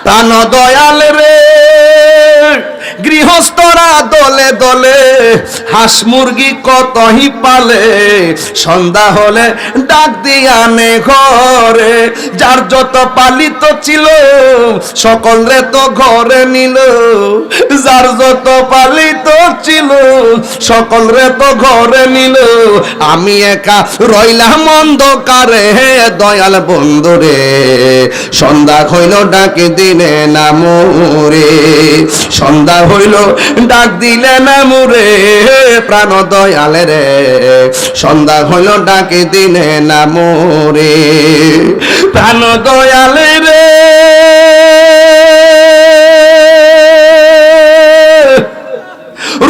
প্রাণ দয়াল রে গৃহস্থরা দলে দলে হাঁস মুরগি কতই পালে, সন্ধ্যা হলে ডাক দিয়া নে ঘরে, যার যত পালিত ছিল সকলে তো ঘরে নিল, যার যত পালিত ছিল সকলে তো ঘরে নিল, আমি একা রইলাম অন্ধকারে দয়াল বন্ধু রে, সন্ধ্যা হইল ডাক দিলে না মোরে, সন্ধ্যা হইল ডাক দিলে না মোরে প্রাণ দয়াল রে, সন্ধ্যা হইল ডাক দিলে না মোরে প্রাণ দয়াল রে।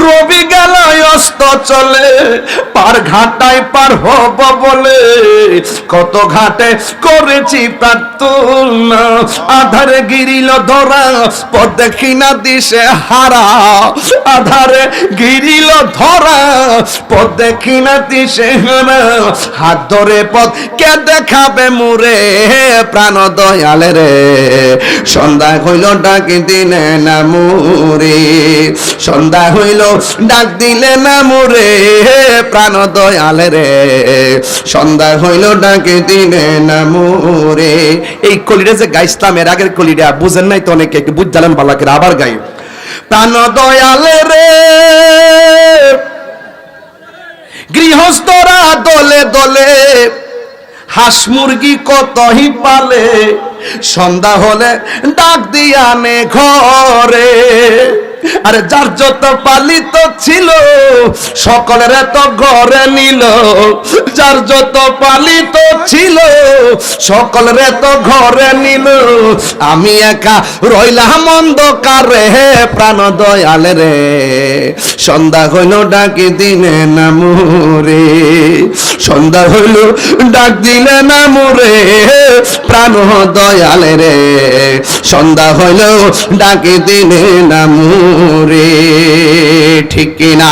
রবি গেল অস্ত চলে পার ঘাটায় পার হব বলে, কত ঘাটে করেছি প্রার্থনা, আধারে গিরিল ধরা পথ দেখি না দিশে হারা, আধারে গিরিল ধরা পথ দেখি না দিশে হারা, হাত ধরে পথ কে দেখাবে মুরে প্রাণ দয়াল রে, সন্ধ্যা হইল ডাক দিলে না মুরে, সন্ধ্যা হইল ডাক দিলে না মোরে প্রাণ দয়াল রে, সন্ধ্যা হইল ডাক দিলে না মোরে। এই কলিটা যে গাইছিলাম এর আগের কলিটা বুঝেন নাই তো অনেকে, একটু বুঝালেন বালাকের আবার গাই। প্রাণ দয়াল রে গৃহস্থরা দলে দলে হাঁস মুরগি কতই পালে, সন্ধ্যা হলে ডাক দিয়া নে ঘরে, আরে যার যত পালিত ছিল সকলের তো ঘরে নিল, যার যত পালিত ছিল সকলের তো ঘরে নিল, আমি একা রইলাম অন্ধকারে প্রাণ দয়াল রে, সন্ধ্যা হইল ডাক দিলে না মোরে, সন্ধ্যা হইল ডাক দিলে না মোরে প্রাণ দয়াল রে, সন্ধ্যা হইল ডাক দিলে না মোরে, ঠিক কিনা?